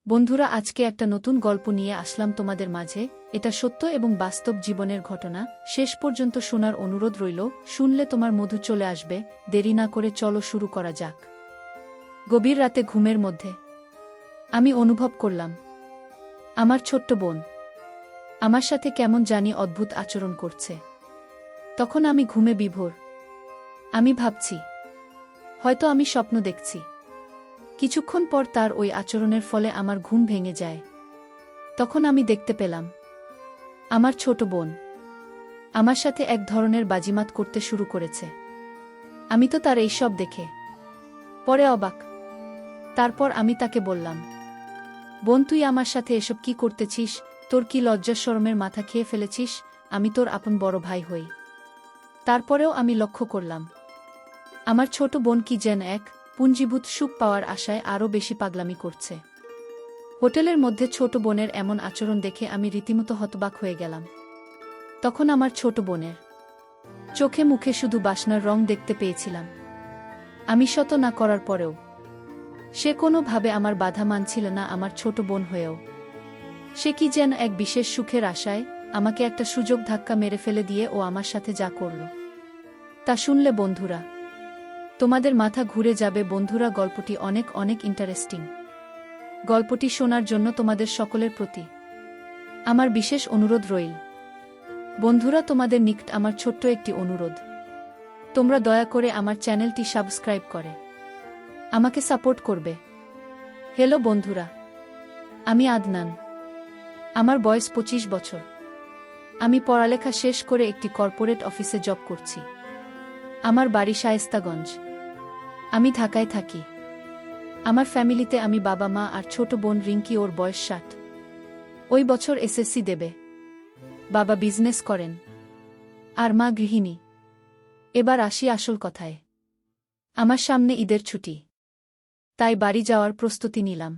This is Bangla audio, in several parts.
বন্ধুরা, আজকে একটা নতুন গল্প নিয়ে আসলাম তোমাদের মাঝে। এটা সত্য এবং বাস্তব জীবনের ঘটনা। শেষ পর্যন্ত শোনার অনুরোধ রইল। শুনলে তোমার মধু চলে আসবে। দেরি না করে চলো শুরু করা যাক। গভীর রাতে ঘুমের মধ্যে আমি অনুভব করলাম আমার ছোট্ট বোন আমার সাথে কেমন জানি অদ্ভুত আচরণ করছে। তখন আমি ঘুমে বিভোর। আমি ভাবছি হয়তো আমি স্বপ্ন দেখছি। কিছুক্ষণ পর তার ওই আচরণের ফলে আমার ঘুম ভেঙে যায়। তখন আমি দেখতে পেলাম আমার ছোট বোন আমার সাথে এক ধরনের বাজিমাত করতে শুরু করেছে। আমি তো তার এইসব দেখে পরে অবাক। তারপর আমি তাকে বললাম, বোন, তুই আমার সাথে এসব কি করতেছিস? তোর কি লজ্জা শরমের মাথা খেয়ে ফেলেছিস? আমি তোর আপন বড় ভাই হই। তারপরেও আমি লক্ষ্য করলাম আমার ছোট বোন কি যেন এক পুঞ্জীভূত সুখ পাওয়ার আশায় আরও বেশি পাগলামি করছে। হোটেলের মধ্যে ছোট বোনের এমন আচরণ দেখে আমি রীতিমতো হতবাক হয়ে গেলাম। তখন আমার ছোট বোনের চোখে মুখে শুধু বাসনার রং দেখতে পেয়েছিলাম। আমি শত না করার পরেও সে কোনোভাবে আমার বাধা মানছিল না। আমার ছোট বোন হয়েও সে কি যেন এক বিশেষ সুখের আশায় আমাকে একটা সুযোগ ধাক্কা মেরে ফেলে দিয়ে ও আমার সাথে যা করল তা শুনলে বন্ধুরা তোমাদের মাথা ঘুরে যাবে। বন্ধুরা, গল্পটি অনেক অনেক ইন্টারেস্টিং। গল্পটি শোনার জন্য তোমাদের সকলের প্রতি আমার বিশেষ অনুরোধ রইল। বন্ধুরা, তোমাদের নিকট আমার ছোট্ট একটি অনুরোধ, তোমরা দয়া করে আমার চ্যানেলটি সাবস্ক্রাইব করে আমাকে সাপোর্ট করবে। হ্যালো বন্ধুরা, আমি আদনান। আমার বয়স 25 বছর। আমি পড়ালেখা শেষ করে একটি কর্পোরেট অফিসে জব করছি। আমার বাড়ি শায়েস্তাগঞ্জ। আমি ঢাকায় থাকি। আমার ফ্যামিলিতে আমি বাবা মা আর ছোট বোন রিঙ্কি, ওর বয়স 60। ওই বছর এসএসসি দেবে। বাবা বিজনেস করেন আর মা গৃহিণী। এবার আসি আসল কথায়। আমার সামনে ঈদের ছুটি, তাই বাড়ি যাওয়ার প্রস্তুতি নিলাম।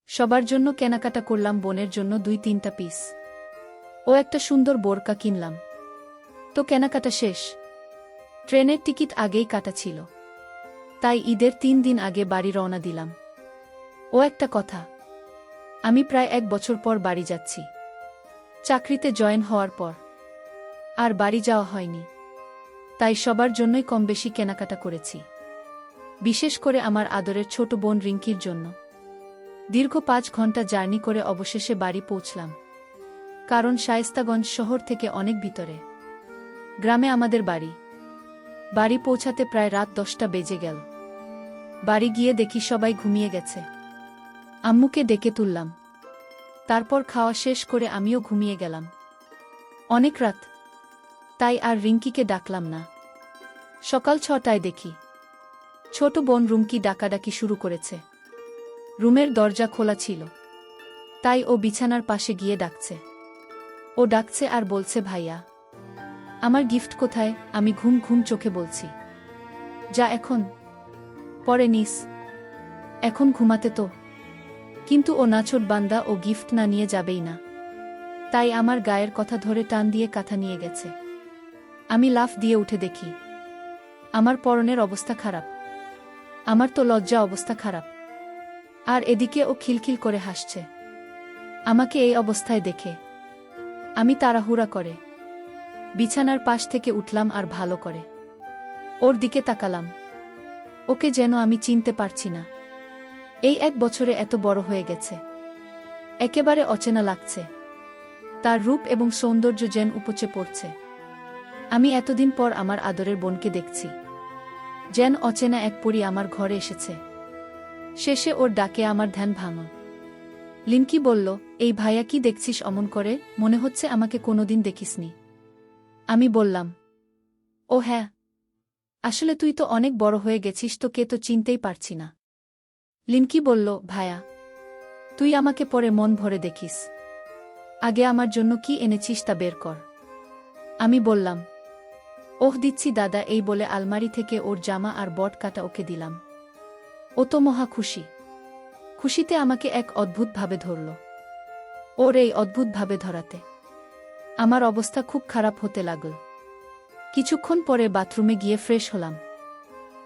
সবার জন্য কেনাকাটা করলাম। বোনের জন্য 2-3টা পিস ও একটা সুন্দর বোরকা কিনলাম। তো কেনাকাটা শেষ। ট্রেনের টিকিট আগেই কাটা ছিল, তাই ঈদের 3 দিন আগে বাড়ি রওনা দিলাম। ও একটা কথা, আমি প্রায় 1 বছর পর বাড়ি যাচ্ছি। চাকরিতে জয়েন হওয়ার পর আর বাড়ি যাওয়া হয়নি, তাই সবার জন্যই কম বেশি কেনাকাটা করেছি, বিশেষ করে আমার আদরের ছোট বোন রিঙ্কির জন্য। দীর্ঘ 5 ঘন্টা জার্নি করে অবশেষে বাড়ি পৌঁছলাম। কারণ শায়েস্তাগঞ্জ শহর থেকে অনেক ভিতরে গ্রামে আমাদের বাড়ি। বাড়ি পৌঁছাতে প্রায় রাত 10টা বেজে গেল। বাড়ি গিয়ে দেখি সবাই ঘুমিয়ে গেছে। আম্মুকে ডেকে তুললাম। তারপর খাওয়া শেষ করে আমিও ঘুমিয়ে গেলাম। অনেক রাত, তাই আর রিঙ্কিকে ডাকলাম না। সকাল 6টায় দেখি ছোট বোন রুমকি ডাকাডাকি শুরু করেছে। রুমের দরজা খোলা ছিল, তাই ও বিছানার পাশে গিয়ে ডাকছে। ও ডাকছে আর বলছে, ভাইয়া, আমার গিফট কোথায়? আমি ঘুম ঘুম চোখে বলছি, যা এখন, পরে নিস, এখন ঘুমাতে তো। কিন্তু ও নাছোট বান্দা, ও গিফট না নিয়ে যাবেই না। তাই আমার গায়ের কথা ধরে টান দিয়ে কাঁথা নিয়ে গেছে। আমি লাফ দিয়ে উঠে দেখি আমার পরনের অবস্থা খারাপ। আমার তো লজ্জা অবস্থা খারাপ। আর এদিকে ও খিলখিল করে হাসছে আমাকে এই অবস্থায় দেখে। আমি তাড়াহুড়া করে বিছানার পাশ থেকে উঠলাম আর ভালো করে ওর দিকে তাকালাম। ওকে যেন আমি চিনতে পারছি না। এই 1 বছরে এত বড় হয়ে গেছে, একেবারে অচেনা লাগছে। তার রূপ এবং সৌন্দর্য যেন উপচে পড়ছে। আমি এতদিন পর আমার আদরের বোনকে দেখছি, যেন অচেনা এক পরী আমার ঘরে এসেছে। শেষে ওর ডাকে আমার ধ্যান ভাঙল। লিনকি বলল, এই ভাইয়া কি দেখছিস অমন করে? মনে হচ্ছে আমাকে কোনোদিন দেখিসনি। আমি বললাম, ও হ্যাঁ, আসলে তুই তো অনেক বড় হয়ে গেছিস, তোকে তো চিনতেই পারছি না। লিনকি বলল, ভাইয়া, তুই আমাকে পরে মন ভরে দেখিস। আগে আমার জন্য কি এনেছিস তা বের কর। আমি বললাম, ওহ দিচ্ছি দাদা। এই বলে আলমারি থেকে ওর জামা আর বট কাটা ওকে দিলাম। ও তো মহা খুশি। খুশিতে আমাকে এক অদ্ভুতভাবে ধরল। ওর এই অদ্ভুতভাবে ধরাতে আমার অবস্থা খুব খারাপ হতে লাগল। কিছুক্ষণ পরে বাথরুমে গিয়ে ফ্রেশ হলাম।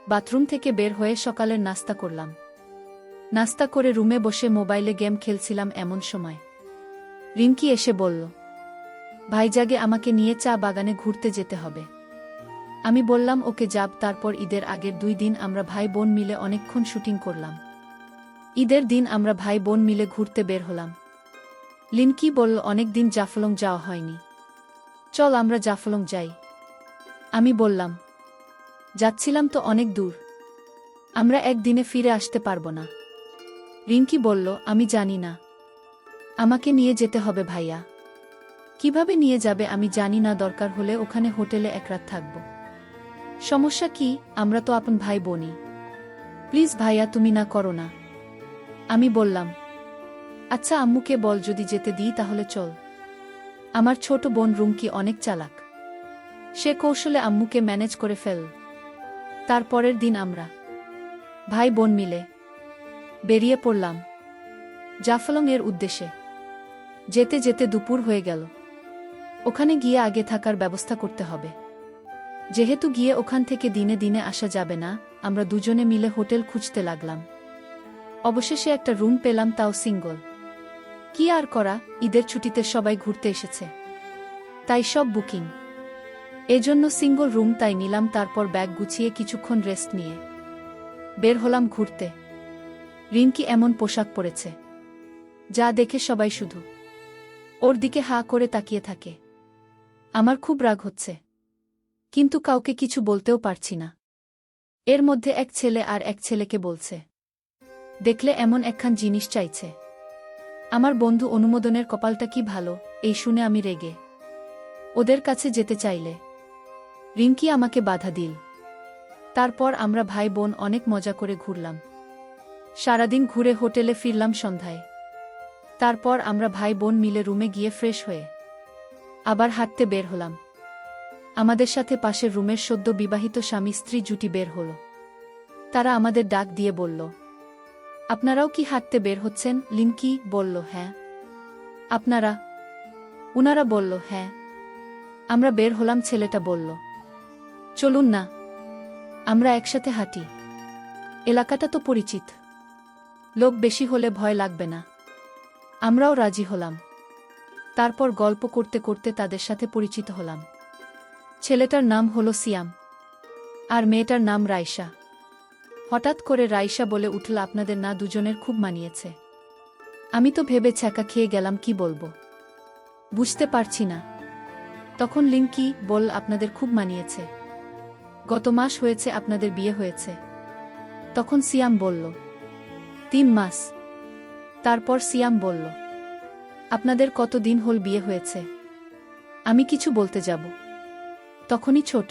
বাথরুম থেকে বের হয়ে সকালের নাস্তা করলাম। নাস্তা করে রুমে বসে মোবাইলে গেম খেলছিলাম এমন সময় রিঙ্কি এসে বলল, ভাইজাগে আমাকে নিয়ে চা বাগানে ঘুরতে যেতে হবে। আমি বললাম ওকে যাব। তারপর ঈদের আগের 2 দিন আমরা ভাই বোন মিলে অনেকক্ষণ শুটিং করলাম। ঈদের দিন আমরা ভাই বোন মিলে ঘুরতে বের হলাম। লিনকি বলল, অনেক দিন জাফলং যাওয়া হয়নি, চল আমরা জাফলং যাই। আমি বললাম, যাচ্ছিলাম তো অনেক দূর, আমরা একদিনে ফিরে আসতে পারবো না। রিঙ্কি বলল, আমি জানি না, আমাকে নিয়ে যেতে হবে ভাইয়া। কিভাবে নিয়ে যাবে আমি জানি না, দরকার হলে ওখানে হোটেলে 1 রাত থাকব। সমস্যা কি, আমরা তো আপন ভাই বোনই। প্লিজ ভাইয়া, তুমি না করো না। আমি বললাম, আচ্ছা আম্মুকে বল, যদি যেতে দিই তাহলে চল। আমার ছোট বোন রুমকি অনেক চালাক, সে কৌশলে আম্মুকে ম্যানেজ করে ফেল। তারপরের দিন আমরা ভাই বোন মিলে বেরিয়ে পড়লাম জাফলং এর উদ্দেশ্যে। যেতে যেতে দুপুর হয়ে গেল। ওখানে গিয়ে আগে থাকার ব্যবস্থা করতে হবে, যেহেতু গিয়ে ওখান থেকে দিনে দিনে আসা যাবে না। আমরা দুজনে মিলে হোটেল খুঁজতে লাগলাম। অবশেষে একটা রুম পেলাম, তাও সিঙ্গল। কি আর করা, ঈদের ছুটিতে সবাই ঘুরতে এসেছে, তাই সব বুকিং। এজন্য সিঙ্গল রুম তাই নিলাম। তারপর ব্যাগ গুছিয়ে কিছুক্ষণ রেস্ট নিয়ে বের হলাম ঘুরতে। রিঙ্কি এমন পোশাক পরেছে যা দেখে সবাই শুধু ওর দিকে হা করে তাকিয়ে থাকে। আমার খুব রাগ হচ্ছে, কিন্তু কাউকে কিছু বলতেও পারছি না। এর মধ্যে এক ছেলে আর এক ছেলেকে বলছে, দেখলে এমন একখান জিনিস চাইছে। আমার বন্ধু অনুমোদনের কপালটা কি ভালো। এই শুনে আমি রেগে ওদের কাছে যেতে চাইলে রিঙ্কি আমাকে বাধা দিল। তারপর আমরা ভাই বোন অনেক মজা করে ঘুরলাম। সারাদিন ঘুরে হোটেলে ফিরলাম সন্ধ্যায়। তারপর আমরা ভাই বোন মিলে রুমে গিয়ে ফ্রেশ হয়ে আবার হাঁটতে বের হলাম। আমাদের সাথে পাশের রুমের সদ্য বিবাহিত স্বামী স্ত্রী জুটি বের হল। তারা আমাদের ডাক দিয়ে বলল, আপনারাও কি হাঁটতে বের হচ্ছেন? লিনকি বলল, হ্যাঁ। আপনারা? উনারা বলল, হ্যাঁ। আমরা বের হলাম। ছেলেটা বলল, চলুন না, আমরা একসাথে হাঁটি, এলাকাটা তো পরিচিত, লোক বেশি হলে ভয় লাগবে না। আমরাও রাজি হলাম। তারপর গল্প করতে করতে তাদের সাথে পরিচিত হলাম। ছেলেটার নাম হলো সিয়াম আর মেয়েটার নাম রাইসা। হঠাৎ করে রাইসা বলে উঠল, আপনাদের না দুজনের খুব মানিয়েছে। আমি তো ভেবে ছ্যাঁকা খেয়ে গেলাম, কি বলবো বুঝতে পারছি না। তখন লিঙ্কি বলল, আপনাদের খুব মানিয়েছে, গত মাস হয়েছে আপনাদের বিয়ে হয়েছে। তখন সিয়াম বলল, 3 মাস। তারপর সিয়াম বলল, আপনাদের কতদিন হল বিয়ে হয়েছে? আমি কিছু বলতে যাব, তখনই ছোট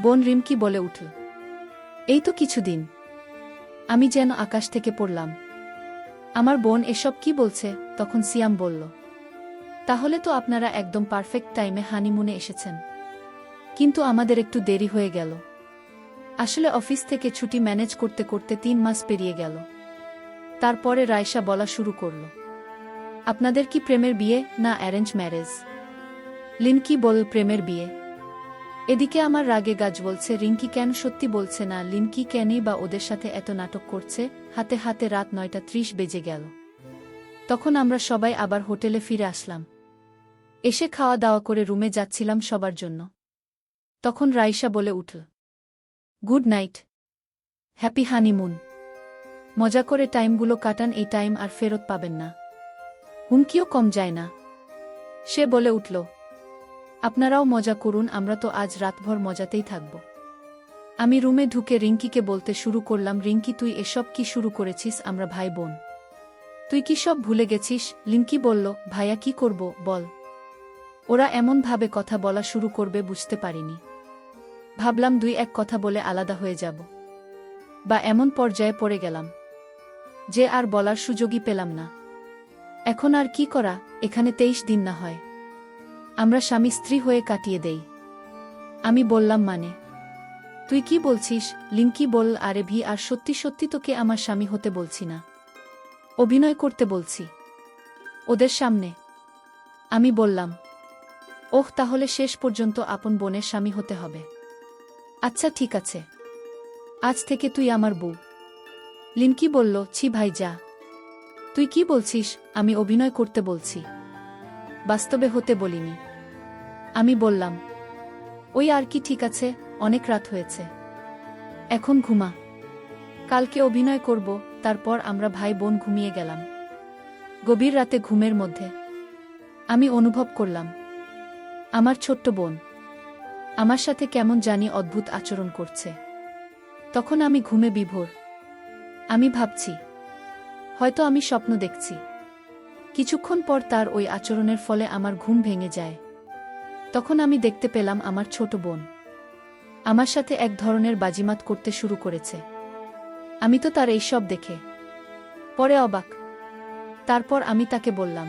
বোন রিমকি বলে উঠল, এই তো কিছুদিন। আমি যেন আকাশ থেকে পড়লাম। আমার বোন এসব কি বলছে? তখন সিয়াম বলল, তাহলে তো আপনারা একদম পারফেক্ট টাইমে হানিমুনে এসেছেন। কিন্তু আমাদের একটু দেরি হয়ে গেল। আসলে অফিস থেকে ছুটি ম্যানেজ করতে করতে 3 মাস পেরিয়ে গেল। তারপরে রাইসা বলা শুরু করল, আপনাদের কি প্রেমের বিয়ে না অ্যারেঞ্জ ম্যারেজ? লিনকি বল, প্রেমের বিয়ে। এদিকে আমার রাগে গাছ বলছে, রিঙ্কি কেন সত্যি বলছে না? লিনকি কেনই বা ওদের সাথে এত নাটক করছে? হাতে হাতে রাত 9:30 বেজে গেল। তখন আমরা সবাই আবার হোটেলে ফিরে আসলাম। এসে খাওয়া দাওয়া করে রুমে যাচ্ছিলাম সবার জন্য। তখন রাইসা বলে উঠল, গুড নাইট, হ্যাপি হানিমুন। মজা করে টাইমগুলো কাটান, এই টাইম আর ফেরত পাবেন না। হুমকিও কম যায় না। সে বলে উঠল, আপনারাও মজা করুন, আমরা তো আজ রাতভর মজাতেই থাকব। আমি রুমে ঢুকে রিঙ্কিকে বলতে শুরু করলাম, রিঙ্কি তুই এসব কি শুরু করেছিস? আমরা ভাই বোন, তুই কি সব ভুলে গেছিস? লিঙ্কি বলল, ভাইয়া কি করব বল। ওরা এমনভাবে কথা বলা শুরু করবে বুঝতে পারিনি। ভাবলাম 2-1 কথা বলে আলাদা হয়ে যাব, বা এমন পর্যায়ে পড়ে গেলাম যে আর বলার সুযোগই পেলাম না। এখন আর কি করা, এখানে 23 দিন না হয় আমরা স্বামী স্ত্রী হয়ে কাটিয়ে দেই। আমি বললাম, মানে তুই কি বলছিস? লিঙ্কি বলল, আরে ভি, আর সত্যি সত্যি তোকে আমার স্বামী হতে বলছি না, অভিনয় করতে বলছি ওদের সামনে। আমি বললাম, ওহ, তাহলে শেষ পর্যন্ত আপন বোনের স্বামী হতে হবে। আচ্ছা ঠিক আছে, আজ থেকে তুই আমার বউ। লিনকি বলল, ছি ভাই যা। তুই কি বলছিস? আমি অভিনয় করতে বলছি, বাস্তবে হতে বলিনি। আমি বললাম, ওই আর কি, ঠিক আছে, অনেক রাত হয়েছে, এখন ঘুমা। কালকে অভিনয় করব। তারপর আমরা ভাই বোন ঘুমিয়ে গেলাম। গভীর রাতে ঘুমের মধ্যে আমি অনুভব করলাম আমার ছোট্ট বোন আমার সাথে কেমন জানি অদ্ভুত আচরণ করছে। তখন আমি ঘুমে বিভোর। আমি ভাবছি, হয়তো আমি স্বপ্ন দেখছি। কিছুক্ষণ পর তার ওই আচরণের ফলে আমার ঘুম ভেঙে যায়। তখন আমি দেখতে পেলাম আমার ছোট বোন আমার সাথে এক ধরনের বাজিমাত করতে শুরু করেছে। আমি তো তার এইসব দেখে পরে অবাক। তারপর আমি তাকে বললাম,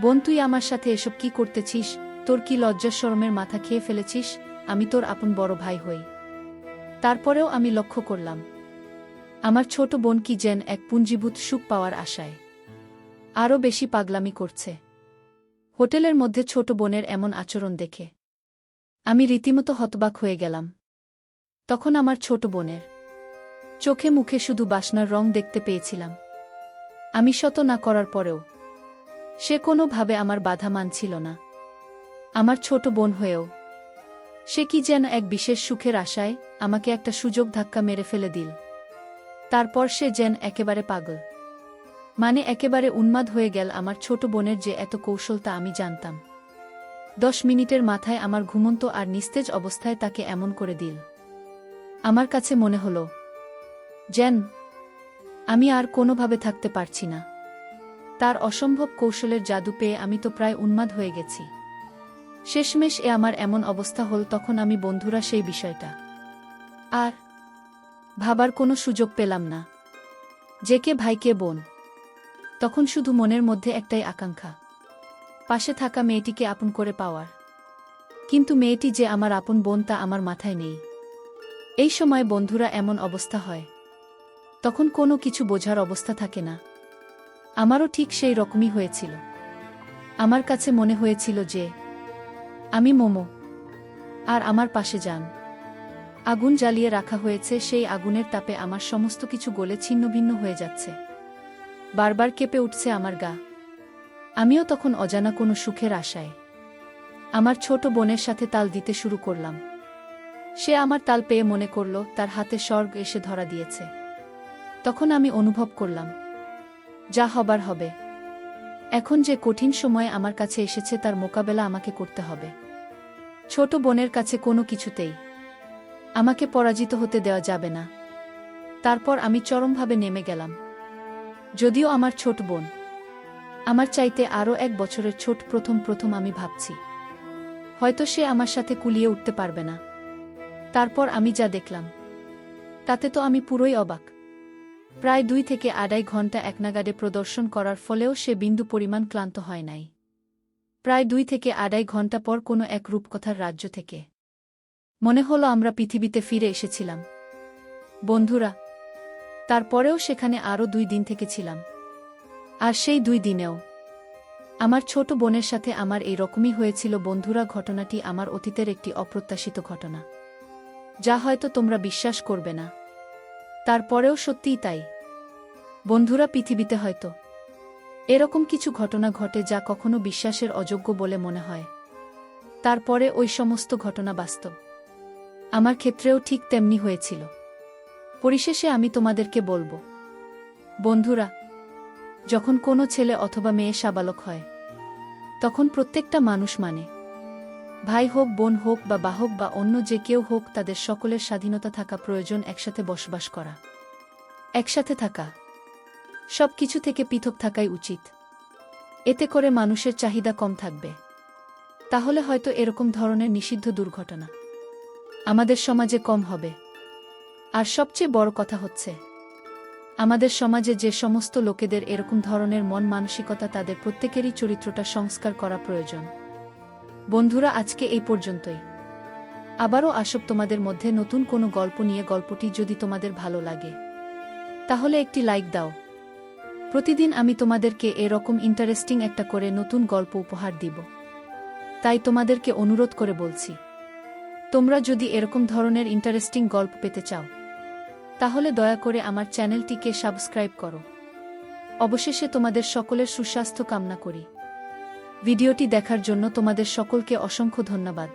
বোন, তুই আমার সাথে এসব কি করতেছিস? তোর কি লজ্জা শরমের মাথা খেয়ে ফেলেছিস? আমি তোর আপন বড় ভাই হই। তারপরেও আমি লক্ষ্য করলাম আমার ছোট বোন কি যেন এক পুঞ্জীভূত সুখ পাওয়ার আশায় আরও বেশি পাগলামি করছে। হোটেলের মধ্যে ছোট বোনের এমন আচরণ দেখে আমি রীতিমতো হতবাক হয়ে গেলাম। তখন আমার ছোট বোনের চোখে মুখে শুধু বাসনার রং দেখতে পেয়েছিলাম। আমি শত না করার পরেও সে কোনোভাবে আমার বাধা মানছিল না। আমার ছোট বোন হয়েও সে কি যেন এক বিশেষ সুখের আশায় আমাকে একটা সুযোগ ধাক্কা মেরে ফেলে দিল। তারপর সে যেন একেবারে পাগল, মানে একেবারে উন্মাদ হয়ে গেল। আমার ছোট বোনের যে এত কৌশল তা আমি জানতাম। 10 মিনিটের মাথায় আমার ঘুমন্ত আর নিস্তেজ অবস্থায় তাকে এমন করে দিল। আমার কাছে মনে হলো যেন আমি আর কোনোভাবে থাকতে পারছি না। তার অসম্ভব কৌশলের জাদু পেয়ে আমি তো প্রায় উন্মাদ হয়ে গেছি। শেষমেশ আমার এমন অবস্থা হল, তখন আমি বন্ধুরা সেই বিষয়টা আর ভাবার কোনো সুযোগ পেলাম না যে কে ভাই কে বোন। তখন শুধু মনের মধ্যে একটাই আকাঙ্ক্ষা, পাশে থাকা মেয়েটিকে আপন করে পাওয়ার। কিন্তু মেয়েটি যে আমার আপন বোন তা আমার মাথায় নেই। এই সময় বন্ধুরা এমন অবস্থা হয়, তখন কোনো কিছু বোঝার অবস্থা থাকে না। আমারও ঠিক সেই রকমই হয়েছিল। আমার কাছে মনে হয়েছিল যে আমি মোমো আর আমার পাশে যান। আগুন জ্বালিয়ে রাখা হয়েছে, সেই আগুনের তাপে আমার সমস্ত কিছু গলে ছিন্নভিন্ন হয়ে যাচ্ছে। বারবার কেঁপে উঠছে আমার গা। আমিও তখন অজানা কোনো সুখের আশায় আমার ছোট বোনের সাথে তাল দিতে শুরু করলাম। সে আমার তাল পেয়ে মনে করল তার হাতে স্বর্গ এসে ধরা দিয়েছে। তখন আমি অনুভব করলাম যা হবার হবে। এখন যে কঠিন সময় আমার কাছে এসেছে তার মোকাবেলা আমাকে করতে হবে। ছোট বোনের কাছে কোনো কিছুতেই আমাকে পরাজিত হতে দেওয়া যাবে না। তারপর আমি চরমভাবে নেমে গেলাম। যদিও আমার ছোট বোন আমার চাইতে আরও 1 বছরের ছোট, প্রথম আমি ভাবছি হয়তো সে আমার সাথে কুলিয়ে উঠতে পারবে না। তারপর আমি যা দেখলাম তাতে তো আমি পুরোই অবাক। প্রায় 2 থেকে 2.5 ঘন্টা একনাগাড়ে প্রদর্শন করার ফলেও সে বিন্দু পরিমাণ ক্লান্ত হয় নাই। প্রায় 2 থেকে 2.5 ঘন্টা পর কোনো এক রূপকথার রাজ্য থেকে মনে হলো আমরা পৃথিবীতে ফিরে এসেছিলাম। বন্ধুরা, তারপরেও সেখানে আরও 2 দিন থেকেছিলাম। আর সেই 2 দিনেও আমার ছোট বোনের সাথে আমার এই রকমই হয়েছিল। বন্ধুরা, ঘটনাটি আমার অতীতের একটি অপ্রত্যাশিত ঘটনা, যা হয়তো তোমরা বিশ্বাস করবে না, তারপরেও সত্যিই তাই। বন্ধুরা, পৃথিবীতে হয়তো এরকম কিছু ঘটনা ঘটে যা কখনো বিশ্বাসের অযোগ্য বলে মনে হয়, তারপরে ওই সমস্ত ঘটনা বাস্তব। আমার ক্ষেত্রেও ঠিক তেমনি হয়েছিল। পরিশেষে আমি তোমাদেরকে বলবো, বন্ধুরা, যখন কোনো ছেলে অথবা মেয়ে সাবালক হয় তখন প্রত্যেকটা মানুষ, মানে ভাই হোক, বোন হোক বা বাহক বা অন্য যে কেউ হোক, তাদের সকলের স্বাধীনতা থাকা প্রয়োজন। একসাথে বসবাস করা, একসাথে থাকা, সব কিছু থেকে পৃথক থাকাই উচিত। এতে করে মানুষের চাহিদা কম থাকবে। তাহলে হয়তো এরকম ধরনের নিষিদ্ধ দুর্ঘটনা আমাদের সমাজে কম হবে। আর সবচেয়ে বড় কথা হচ্ছে, আমাদের সমাজে যে সমস্ত লোকেদের এরকম ধরনের মন মানসিকতা, তাদের প্রত্যেকেরই চরিত্রটা সংস্কার করা প্রয়োজন। বন্ধুরা, আজকে এই পর্যন্তই। আবারও আসব তোমাদের মধ্যে নতুন কোনো গল্প নিয়ে। গল্পটি যদি তোমাদের ভালো লাগে তাহলে একটি লাইক দাও। প্রতিদিন আমি তোমাদেরকে এরকম ইন্টারেস্টিং একটা করে নতুন গল্প উপহার দিব। তাই তোমাদেরকে অনুরোধ করে বলছি, তোমরা যদি এরকম ধরনের ইন্টারেস্টিং গল্প পেতে চাও তাহলে দয়া করে আমার চ্যানেলটিকে সাবস্ক্রাইব করো। অবশেষে তোমাদের সকলের সুস্বাস্থ্য কামনা করি। ভিডিওটি দেখার জন্য তোমাদের সকলকে অসংখ্য ধন্যবাদ।